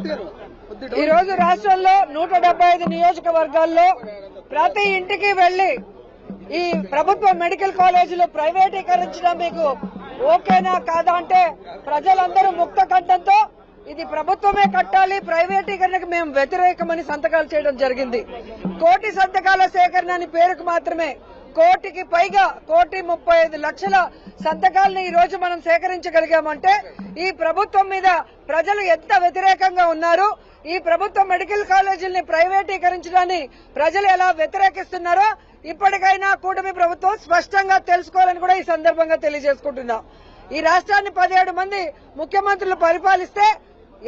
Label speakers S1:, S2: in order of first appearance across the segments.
S1: ఈ రోజు రాష్ట్రంలో 175 నియోజకవర్గాల్లో ప్రతి ఇంటికి వెళ్లి ఈ ప్రభుత్వ మెడికల్ కాలేజీలు ప్రైవేటీకరించడం మీకు ఓకేనా కాదా అంటే ప్రజలందరూ ముక్త కంఠంతో ఇది ప్రభుత్వమే కట్టాలి, ప్రైవేటీకరణకు మేము వ్యతిరేకమని సంతకాలు చేయడం జరిగింది. 1 కోటి సంతకాల సేకరణ అని పేరుకు మాత్రమే 1 కోటికి పైగా 1,35,00,000 సంతకాలను ఈ రోజు మనం సేకరించగలిగామంటే ఈ ప్రభుత్వం మీద ప్రజలు ఎంత వ్యతిరేకంగా ఉన్నారు, ఈ ప్రభుత్వ మెడికల్ కాలేజీల్ని ప్రైవేటీకరించడాన్ని ప్రజలు ఎలా వ్యతిరేకిస్తున్నారో ఇప్పటికైనా కూటమి ప్రభుత్వం స్పష్టంగా తెలుసుకోవాలని కూడా ఈ సందర్భంగా తెలియజేసుకుంటున్నాం. ఈ రాష్ట్రాన్ని 17 మంది ముఖ్యమంత్రులు పరిపాలిస్తే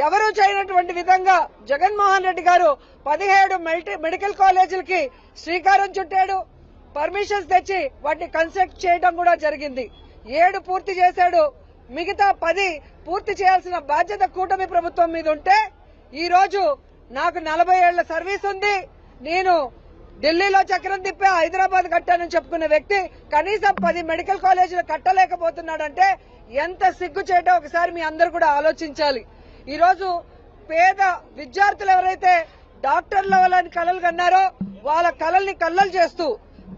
S1: ఎవరూ చేయనటువంటి విధంగా జగన్మోహన్ రెడ్డి గారు 17 మెడికల్ కాలేజీలకి శ్రీకారం చుట్టాడు, పర్మిషన్స్ తెచ్చి వాటిని కన్స్ట్రక్ట్ చేయడం కూడా జరిగింది. 7 పూర్తి చేశాడు, మిగతా 10 పూర్తి చేయాల్సిన బాధ్యత కూటమి ప్రభుత్వం మీద ఉంటే ఈ రోజు నాకు 40 ఏళ్ల సర్వీస్ ఉంది, నేను ఢిల్లీలో చక్రం తిప్పే హైదరాబాద్ కట్టానని చెప్పుకునే వ్యక్తి కనీసం 10 మెడికల్ కాలేజీలు కట్టలేకపోతున్నాడంటే ఎంత సిగ్గు చేయటో ఒకసారి మీ అందరూ కూడా ఆలోచించాలి. ఈ రోజు పేద విద్యార్థులు ఎవరైతే డాక్టర్ల వాళ్ళని కలలు కన్నారో వాళ్ళ కలల్ని కల్లలు చేస్తూ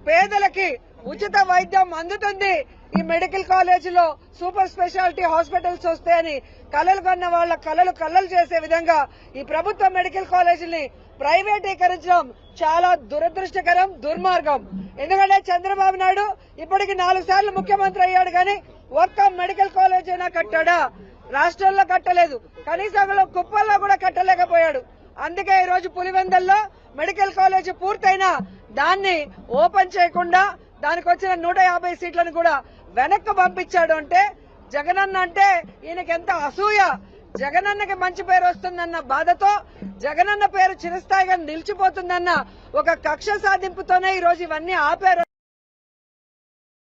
S1: పేదలకి ఉచిత వైద్యం అందుతుంది, ఈ మెడికల్ కాలేజీలో సూపర్ స్పెషాలిటీ హాస్పిటల్స్ వస్తాయని కలలు కన్న వాళ్ళ కలలు కల్లలు చేసే విధంగా ఈ ప్రభుత్వ మెడికల్ కాలేజీని ప్రైవేటీకరించడం చాలా దురదృష్టకరం, దుర్మార్గం. ఎందుకంటే చంద్రబాబు నాయుడు ఇప్పటికి 4 సార్లు ముఖ్యమంత్రి అయ్యాడు కానీ ఒక్క మెడికల్ కాలేజ్ అయినా కట్టాడా? రాష్ట్రంలో కట్టలేదు, కనీసం కుప్పల్లో కూడా కట్టలేకపోయాడు. అందుకే ఈ రోజు పులివెందల్లో మెడికల్ కాలేజీ పూర్తయినా దాన్ని ఓపెన్ చేయకుండా దానికి వచ్చిన 150 సీట్లను కూడా వెనక్కి పంపించాడు. అంటే జగనన్న అంటే ఈయనకి ఎంత అసూయ, జగనన్నకి మంచి పేరు వస్తుందన్న బాధతో జగనన్న పేరు చిరస్థాయిగా నిలిచిపోతుందన్న ఒక కక్ష సాధింపుతోనే ఈ రోజు ఇవన్నీ ఆపారు.